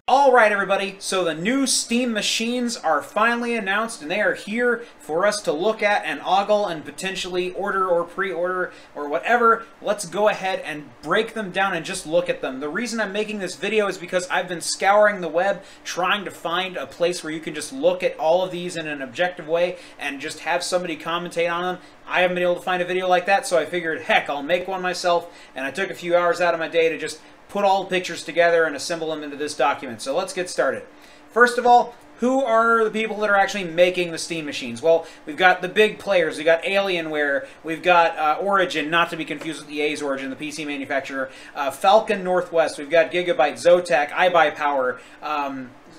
Alright everybody, so the new Steam machines are finally announced and they are here for us to look at and ogle and potentially order or pre-order or whatever. Let's go ahead and break them down and just look at them. The reason I'm making this video is because I've been scouring the web trying to find a place where you can just look at all of these in an objective way and just have somebody commentate on them. I haven't been able to find a video like that, so I figured, heck, I'll make one myself, and I took a few hours out of my day to just put all the pictures together and assemble them into this document. So let's get started. First of all, who are the people that are actually making the Steam machines? Well, we've got the big players. We've got Alienware. We've got Origin, not to be confused with EA's Origin, the PC manufacturer. Falcon Northwest. We've got Gigabyte, Zotac, iBUYPOWER,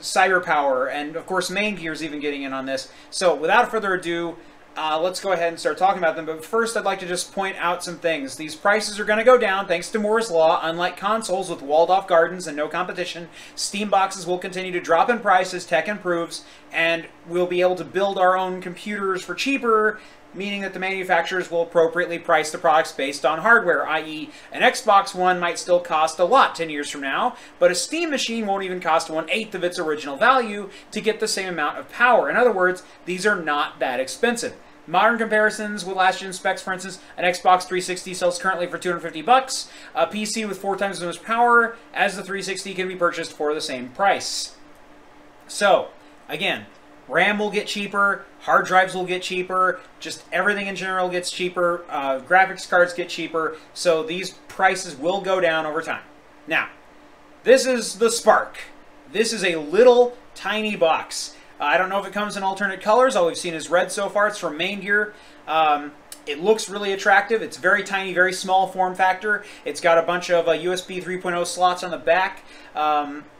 CyberPowerPC, and of course Maingear is even getting in on this. So without further ado, let's go ahead and start talking about them. But first, I'd like to just point out some things. These prices are going to go down thanks to Moore's Law. Unlike consoles with walled-off gardens and no competition, Steam boxes will continue to drop in price as tech improves, and we'll be able to build our own computers for cheaper, meaning that the manufacturers will appropriately price the products based on hardware, i.e. an Xbox One might still cost a lot 10 years from now, but a Steam machine won't even cost 1/8 of its original value to get the same amount of power. In other words, these are not that expensive. Modern comparisons with last-gen specs, for instance, an Xbox 360 sells currently for $250. A PC with 4 times as much power as the 360 can be purchased for the same price. So, again, RAM will get cheaper, hard drives will get cheaper, just everything in general gets cheaper, graphics cards get cheaper, so these prices will go down over time. Now, this is the Spark. This is a little tiny box. I don't know if it comes in alternate colors. All we've seen is red so far. It's from Maingear. It looks really attractive. It's very tiny, very small form factor. It's got a bunch of USB 3.0 slots on the back.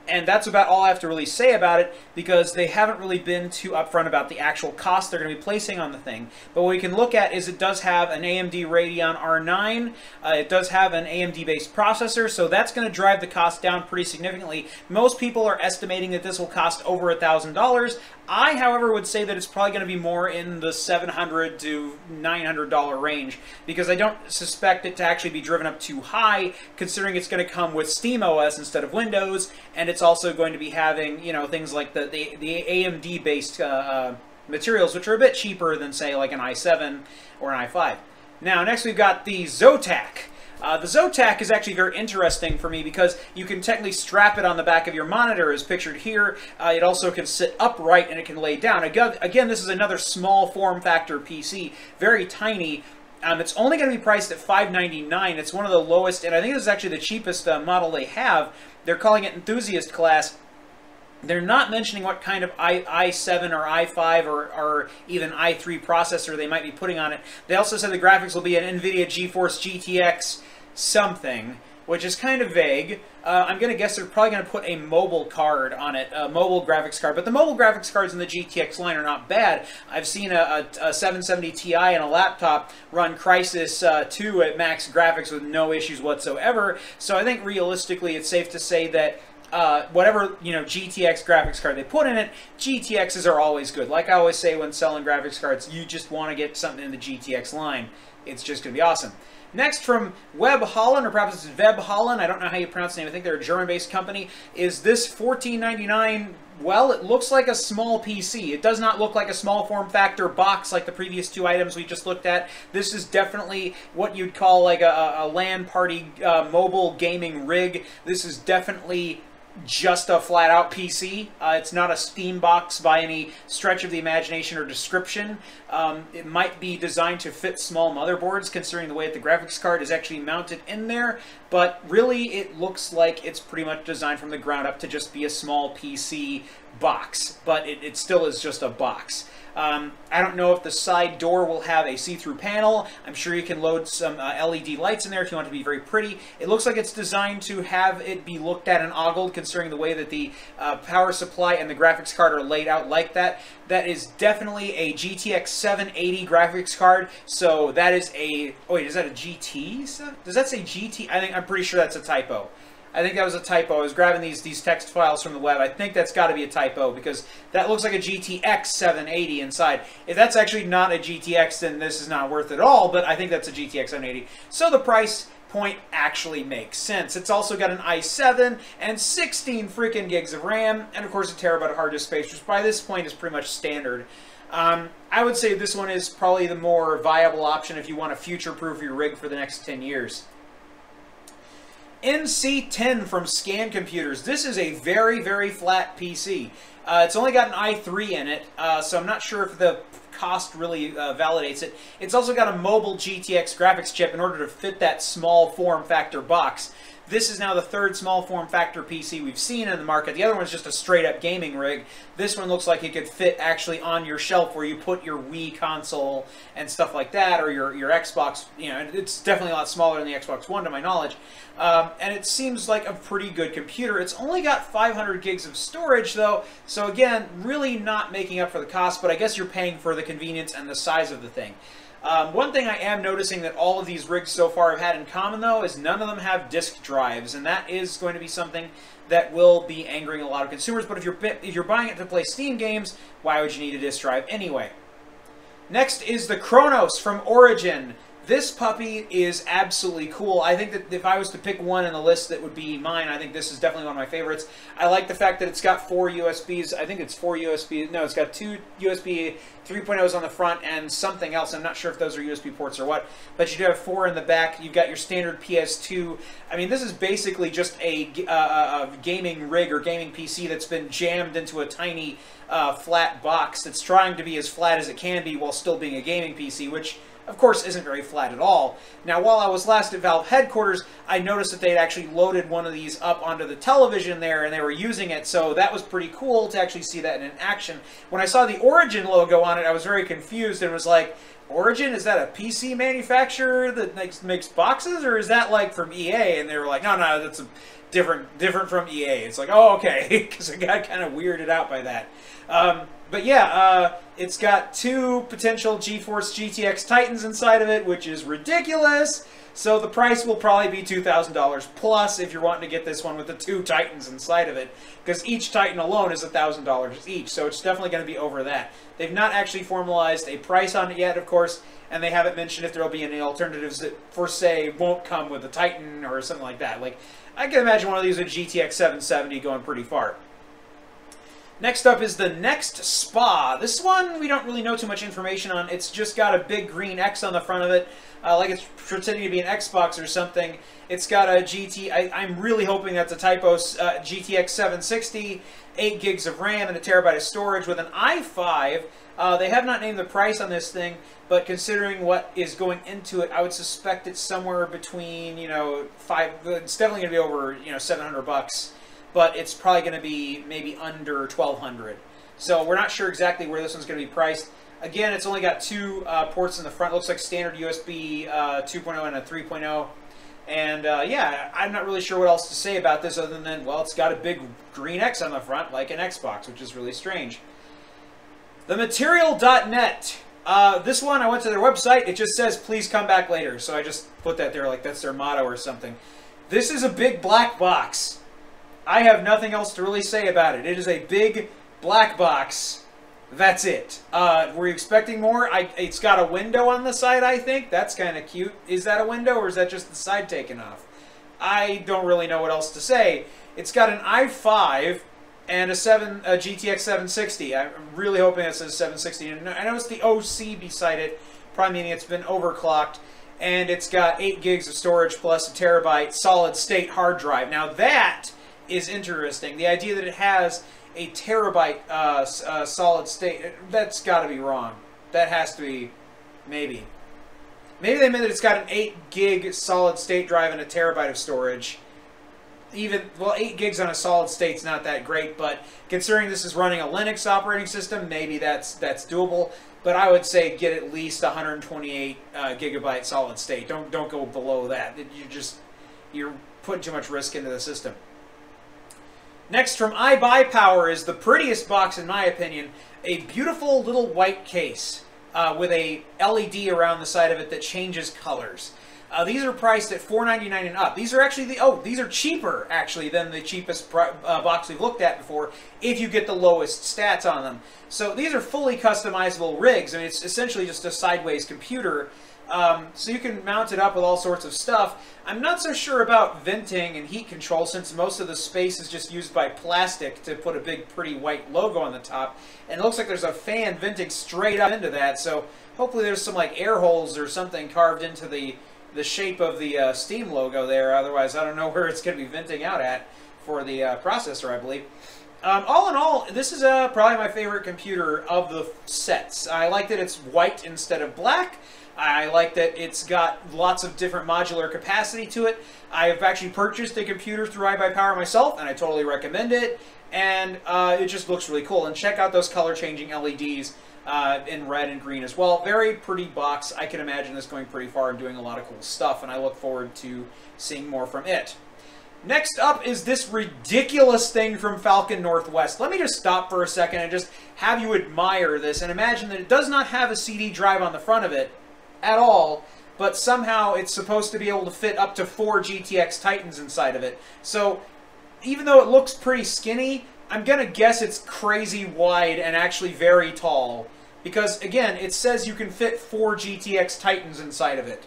And that's about all I have to really say about it, because they haven't really been too upfront about the actual cost they're going to be placing on the thing. But what we can look at is it does have an AMD Radeon R9. It does have an AMD-based processor, so that's going to drive the cost down pretty significantly. Most people are estimating that this will cost over $1,000. I, however, would say that it's probably going to be more in the $700 to $900 range, because I don't suspect it to actually be driven up too high, considering it's going to come with SteamOS instead of Windows, and it's also going to be having, you know, things like the AMD-based materials, which are a bit cheaper than, say, like an i7 or an i5. Now, next we've got the Zotac. The Zotac is actually very interesting for me because you can technically strap it on the back of your monitor as pictured here. It also can sit upright and it can lay down. Again, this is another small form factor PC, very tiny. It's only going to be priced at $599. It's one of the lowest, and I think this is actually the cheapest model they have. They're calling it Enthusiast Class. They're not mentioning what kind of i7 or i5 or even i3 processor they might be putting on it. They also said the graphics will be an NVIDIA GeForce GTX something, which is kind of vague. I'm going to guess they're probably going to put a mobile card on it, a mobile graphics card. But the mobile graphics cards in the GTX line are not bad. I've seen a 770 Ti and a laptop run Crysis 2 at max graphics with no issues whatsoever. So I think realistically it's safe to say that whatever, you know, GTX graphics card they put in it, GTXs are always good. Like I always say when selling graphics cards, you just want to get something in the GTX line. It's just going to be awesome. Next, from Webhallen, or perhaps it's Webhallen, I don't know how you pronounce the name, I think they're a German-based company, is this $14.99. Well, it looks like a small PC. It does not look like a small form factor box like the previous two items we just looked at. This is definitely what you'd call like a LAN party mobile gaming rig. This is definitely just a flat-out PC. It's not a Steam box by any stretch of the imagination or description. It might be designed to fit small motherboards, considering the way that the graphics card is actually mounted in there, but really it looks like it's pretty much designed from the ground up to just be a small PC box, but it still is just a box. I don't know if the side door will have a see-through panel. I'm sure you can load some LED lights in there if you want it to be very pretty. It looks like it's designed to have it be looked at and ogled, considering the way that the power supply and the graphics card are laid out like that. That is definitely a GTX 780 graphics card. So that is a... Oh wait, is that a GT? Does that say GT? I'm pretty sure that's a typo. I think that was a typo. I was grabbing these text files from the web. I think that's got to be a typo because that looks like a GTX 780 inside. If that's actually not a GTX, then this is not worth it at all, but I think that's a GTX 780. So the price point actually makes sense. It's also got an i7 and 16 freaking gigs of RAM, and of course a terabyte of hard disk space, which by this point is pretty much standard. I would say this one is probably the more viable option if you want to future-proof your rig for the next 10 years. NC10 from Scan Computers. This is a very, very flat PC. It's only got an i3 in it, so I'm not sure if the cost really validates it. It's also got a mobile GTX graphics chip in order to fit that small form factor box. This is now the third small form factor PC we've seen in the market. The other one's just a straight up gaming rig. This one looks like it could fit actually on your shelf where you put your Wii console and stuff like that, or your Xbox. You know, it's definitely a lot smaller than the Xbox One to my knowledge. And it seems like a pretty good computer. It's only got 500 gigs of storage though, so again, really not making up for the cost, but I guess you're paying for the convenience and the size of the thing. One thing I am noticing that all of these rigs so far have had in common, though, is none of them have disk drives, and that is going to be something that will be angering a lot of consumers. But if you're buying it to play Steam games, why would you need a disk drive anyway? Next is the Chronos from Origin. This puppy is absolutely cool. I think that if I was to pick one in the list that would be mine, I think this is definitely one of my favorites. I like the fact that it's got 4 USBs. I think it's 4 USB. No, it's got 2 USB 3.0s on the front and something else. I'm not sure if those are USB ports or what. But you do have 4 in the back. You've got your standard PS2. I mean, this is basically just a gaming rig or gaming PC that's been jammed into a tiny flat box that's trying to be as flat as it can be while still being a gaming PC, which of course isn't very flat at all. Now, while I was last at Valve headquarters, I noticed that they had actually loaded one of these up onto the television there and they were using it, so that was pretty cool to actually see that in action. When I saw the Origin logo on it, I was very confused and was like, Origin, is that a PC manufacturer that makes boxes, or is that like from EA? And they were like, no, that's different from EA. It's like, oh, okay, because I got kind of weirded out by that. But yeah, it's got 2 potential GeForce GTX Titans inside of it, which is ridiculous. So the price will probably be $2,000 plus if you're wanting to get this one with the 2 Titans inside of it, because each Titan alone is $1,000 each. So it's definitely going to be over that. They've not actually formalized a price on it yet, of course, and they haven't mentioned if there will be any alternatives that, for say, won't come with a Titan or something like that. Like, I can imagine one of these with GTX 770 going pretty far. Next up is the Next Spa. This one we don't really know too much information on. It's just got a big green X on the front of it, like it's pretending to be an Xbox or something. It's got a I'm really hoping that's a typo, GTX 760, 8 gigs of RAM and a terabyte of storage with an i5. They have not named the price on this thing, but considering what is going into it, I would suspect it's somewhere between, you know, it's definitely going to be over, you know, $700. But it's probably going to be maybe under $1,200. So we're not sure exactly where this one's going to be priced. Again, it's only got 2 ports in the front. It looks like standard USB 2.0 and a 3.0. And yeah, I'm not really sure what else to say about this other than, well, it's got a big green X on the front like an Xbox, which is really strange. TheMaterial.net. This one, I went to their website. It just says, please come back later. So I just put that there like that's their motto or something. This is a big black box. I have nothing else to really say about it. It is a big black box. That's it. Were you expecting more? It's got a window on the side, I think. That's kind of cute. Is that a window, or is that just the side taken off? I don't really know what else to say. It's got an i5 and a GTX 760. I'm really hoping it says 760. I noticed the OC beside it, probably meaning it's been overclocked. And it's got 8 gigs of storage plus a terabyte solid state hard drive. Now that is interesting. The idea that it has a terabyte solid state, that's got to be wrong. That has to be, maybe they meant that it's got an 8 gig solid state drive and a terabyte of storage. Well, 8 gigs on a solid state's not that great, but considering this is running a Linux operating system, maybe that's doable. But I would say get at least 128 gigabyte solid state. Don't go below that. You're putting too much risk into the system. Next from iBUYPOWER is the prettiest box in my opinion. A beautiful little white case with a LED around the side of it that changes colors. These are priced at $4.99 and up. These are actually these are cheaper actually than the cheapest box we've looked at before if you get the lowest stats on them. So these are fully customizable rigs. I mean, it's essentially just a sideways computer So you can mount it up with all sorts of stuff. I'm not so sure about venting and heat control, since most of the space is just used by plastic to put a big pretty white logo on the top. And it looks like there's a fan venting straight up into that, so hopefully there's some like air holes or something carved into the shape of the Steam logo there. Otherwise, I don't know where it's going to be venting out at for the processor, I believe. All in all, this is probably my favorite computer of the sets. I like that it's white instead of black. I like that it's got lots of different modular capacity to it. I've actually purchased a computer through iBUYPOWER myself, and I totally recommend it. And it just looks really cool. And check out those color-changing LEDs in red and green as well. Very pretty box. I can imagine this going pretty far and doing a lot of cool stuff, and I look forward to seeing more from it. Next up is this ridiculous thing from Falcon Northwest. Let me just stop for a second and just have you admire this and imagine that it does not have a CD drive on the front of it at all, but somehow it's supposed to be able to fit up to 4 GTX Titans inside of it. So even though it looks pretty skinny, I'm going to guess it's crazy wide and actually very tall. Because, again, it says you can fit 4 GTX Titans inside of it.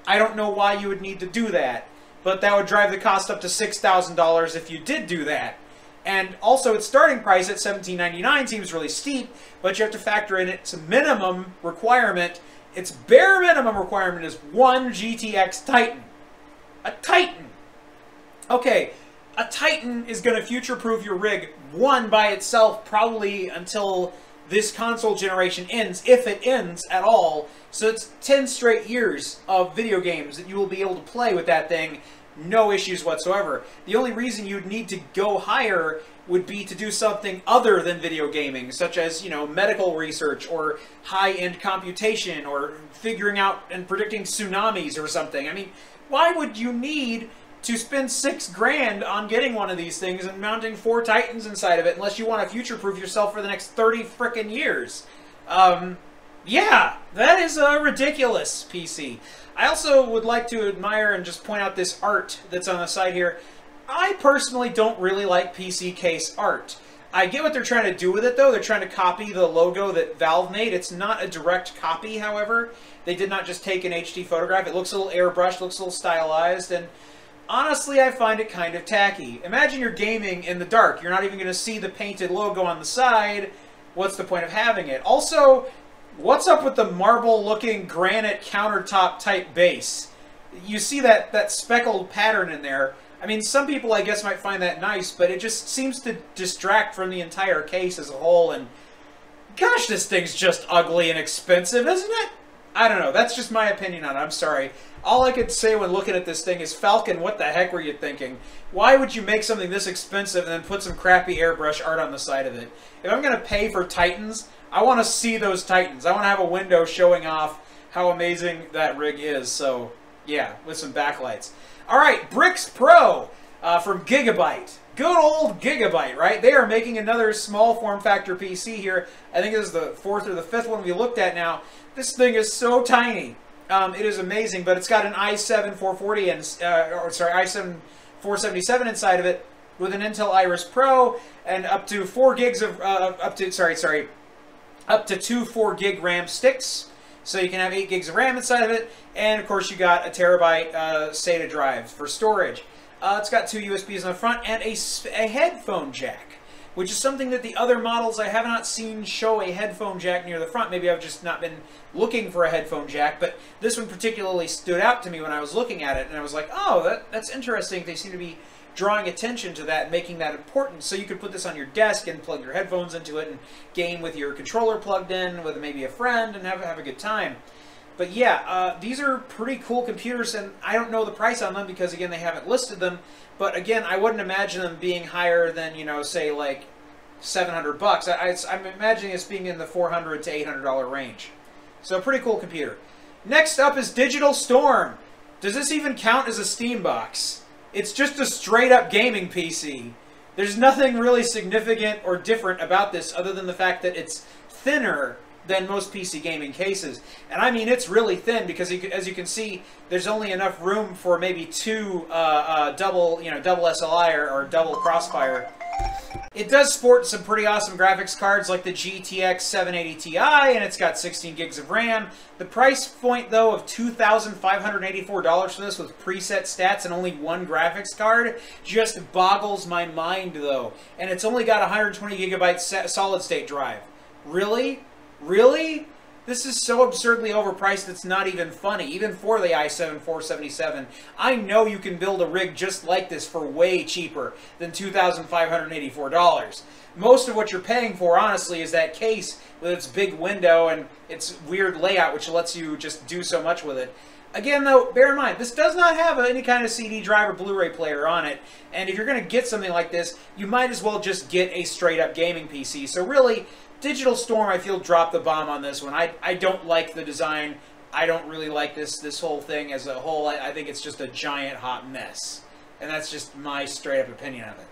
I don't know why you would need to do that, but that would drive the cost up to $6,000 if you did do that. And also, its starting price at $17.99 seems really steep, but you have to factor in its minimum requirement. Its bare minimum requirement is 1 GTX Titan. A Titan! Okay, a Titan is going to future-proof your rig, one by itself, probably until this console generation ends, if it ends at all. So it's 10 straight years of video games that you will be able to play with that thing, no issues whatsoever. The only reason you'd need to go higher would be to do something other than video gaming, such as, you know, medical research or high-end computation or figuring out and predicting tsunamis or something. I mean, why would you need to spend $6 grand on getting one of these things and mounting 4 Titans inside of it unless you want to future-proof yourself for the next 30 frickin' years? Yeah, that is a ridiculous PC. I also would like to admire and just point out this art that's on the side here. I personally don't really like PC case art. I get what they're trying to do with it, though. They're trying to copy the logo that Valve made. It's not a direct copy, however. They did not just take an HD photograph. It looks a little airbrushed, looks a little stylized, and honestly, I find it kind of tacky. Imagine you're gaming in the dark. You're not even going to see the painted logo on the side. What's the point of having it? Also, what's up with the marble-looking granite countertop-type base? You see that speckled pattern in there. I mean, some people, I guess, might find that nice, but it just seems to distract from the entire case as a whole, and gosh, this thing's just ugly and expensive, isn't it? I don't know. That's just my opinion on it. I'm sorry. All I could say when looking at this thing is, Falcon, what the heck were you thinking? Why would you make something this expensive and then put some crappy airbrush art on the side of it? If I'm going to pay for Titans, I want to see those Titans. I want to have a window showing off how amazing that rig is. So, yeah, with some backlights. All right, BRIX Pro from Gigabyte. Good old Gigabyte, right? They are making another small form factor PC here. I think this is the 4th or the 5th one we looked at now. This thing is so tiny. It is amazing, but it's got an i7 440 and i7 477 inside of it with an Intel Iris Pro and up to 4 gigs of up to 2 4 gig RAM sticks. So you can have 8 gigs of RAM inside of it, and of course you got a terabyte SATA drive for storage. It's got 2 USBs on the front and a headphone jack, which is something that the other models I have not seen show a headphone jack near the front. Maybe I've just not been looking for a headphone jack, but this one particularly stood out to me when I was looking at it, and I was like, oh, that's interesting. They seem to be drawing attention to that, making that important. So you could put this on your desk and plug your headphones into it and game with your controller plugged in with maybe a friend and have a good time. But yeah, these are pretty cool computers, and I don't know the price on them because, again, they haven't listed them. But again, I wouldn't imagine them being higher than, you know, say like $700. I'm imagining it's being in the $400 to $800 range. So pretty cool computer. Next up is Digital Storm. Does this even count as a Steam box? It's just a straight-up gaming PC. There's nothing really significant or different about this other than the fact that it's thinner than most PC gaming cases. And I mean, it's really thin because, as you can see, there's only enough room for maybe 2 double SLI or double Crossfire. It does sport some pretty awesome graphics cards like the GTX 780 Ti, and it's got 16 gigs of RAM. The price point, though, of $2,584 for this with preset stats and only one graphics card just boggles my mind, though. And it's only got a 120 gigabyte solid-state drive. Really? Really? This is so absurdly overpriced it's not even funny, even for the i7 477. I know you can build a rig just like this for way cheaper than $2,584. Most of what you're paying for, honestly, is that case with its big window and its weird layout, which lets you just do so much with it. Again, though, bear in mind, this does not have any kind of CD drive or Blu-ray player on it, and if you're going to get something like this, you might as well just get a straight-up gaming PC. So really, Digital Storm, I feel, dropped the bomb on this one. I don't like the design. I don't really like this whole thing as a whole. I think it's just a giant hot mess. And that's just my straight-up opinion of it.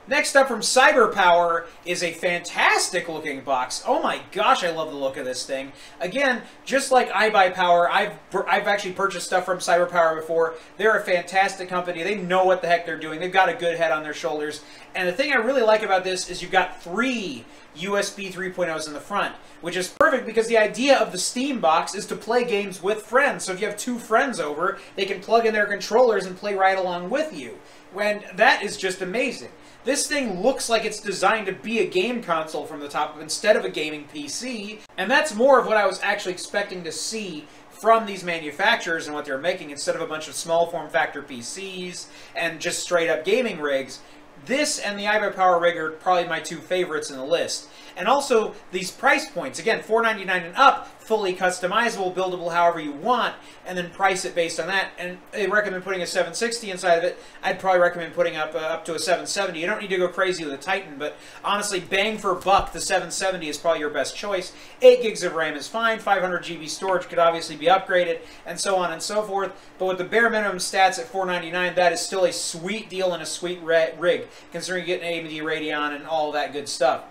Next up from CyberPower is a fantastic-looking box. Oh my gosh, I love the look of this thing. Again, just like iBUYPOWER, I've actually purchased stuff from CyberPower before. They're a fantastic company. They know what the heck they're doing. They've got a good head on their shoulders. And the thing I really like about this is you've got 3 USB 3.0s in the front, which is perfect because the idea of the Steam box is to play games with friends. So if you have 2 friends over, they can plug in their controllers and play right along with you. And that is just amazing. This thing looks like it's designed to be a game console from the top instead of a gaming PC, and that's more of what I was actually expecting to see from these manufacturers and what they're making instead of a bunch of small form factor PCs and just straight up gaming rigs. This and the iBUYPOWER rig are probably my 2 favorites in the list. And also, these price points, again, $499 and up, fully customizable, buildable however you want, and then price it based on that. And they recommend putting a 760 inside of it. I'd probably recommend putting up to a 770. You don't need to go crazy with a Titan, but honestly, bang for buck, the 770 is probably your best choice. 8 gigs of RAM is fine, 500 GB storage could obviously be upgraded, and so on and so forth. But with the bare minimum stats at $499, that is still a sweet deal and a sweet rig, considering you get an AMD Radeon and all that good stuff.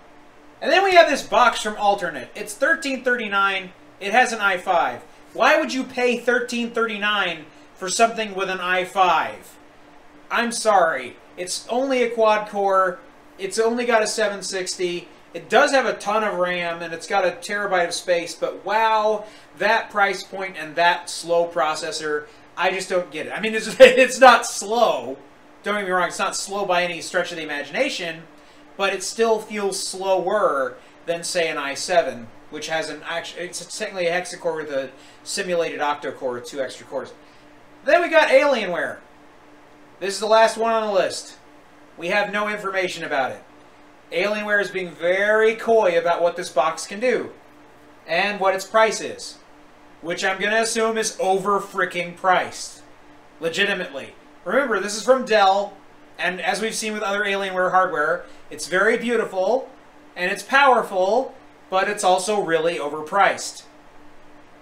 And then we have this box from Alternate. It's $1339. It has an i5. Why would you pay $1339 for something with an i5? I'm sorry. It's only a quad-core. It's only got a 760. It does have a ton of RAM, and it's got a terabyte of space, but wow, that price point and that slow processor, I just don't get it. I mean, it's not slow. Don't get me wrong, it's not slow by any stretch of the imagination, but it still feels slower than, say, an i7, which has it's technically a hexacore with a simulated octa-core with 2 extra cores. Then we got Alienware. This is the last one on the list. We have no information about it. Alienware is being very coy about what this box can do and what its price is, which I'm going to assume is over-freaking-priced. Legitimately. Remember, this is from Dell, and as we've seen with other Alienware hardware, it's very beautiful, and it's powerful, but it's also really overpriced.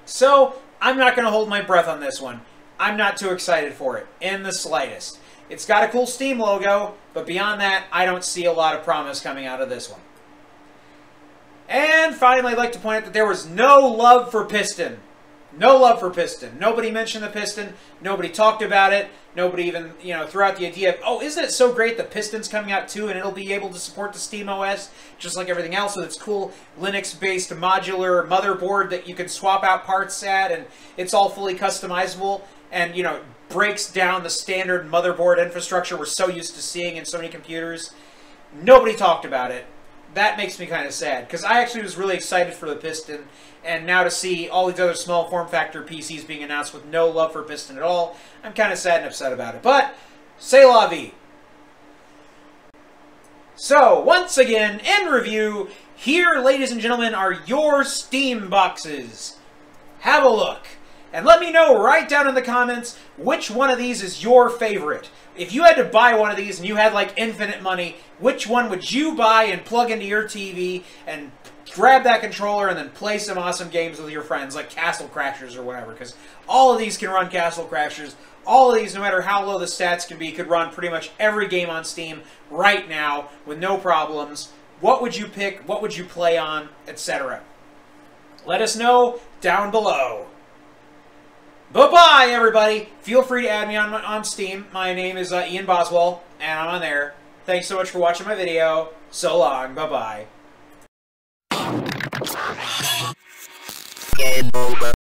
So, I'm not going to hold my breath on this one. I'm not too excited for it, in the slightest. It's got a cool Steam logo, but beyond that, I don't see a lot of promise coming out of this one. And finally, I'd like to point out that there was no love for Piston. No love for Piston. Nobody mentioned the Piston. Nobody talked about it. Nobody even, threw out the idea of, oh, isn't it so great that Piston's coming out too and it'll be able to support the SteamOS just like everything else with its cool Linux-based modular motherboard that you can swap out parts at, and it's all fully customizable and, breaks down the standard motherboard infrastructure we're so used to seeing in so many computers. Nobody talked about it. That makes me kind of sad, because I actually was really excited for the Piston, and now to see all these other small form factor PCs being announced with no love for Piston at all, I'm kind of sad and upset about it. But, c'est la vie. So, once again, in review, here, ladies and gentlemen, are your Steam boxes. Have a look. And let me know right down in the comments which one of these is your favorite. If you had to buy one of these and you had like infinite money, which one would you buy and plug into your TV and grab that controller and then play some awesome games with your friends like Castle Crashers or whatever? Because all of these can run Castle Crashers. All of these, no matter how low the stats can be, could run pretty much every game on Steam right now with no problems. What would you pick? What would you play on? Etc. Let us know down below. Bye-bye, everybody. Feel free to add me on Steam. My name is Ian Boswell, and I'm on there. Thanks so much for watching my video. So long. Bye-bye. Game over.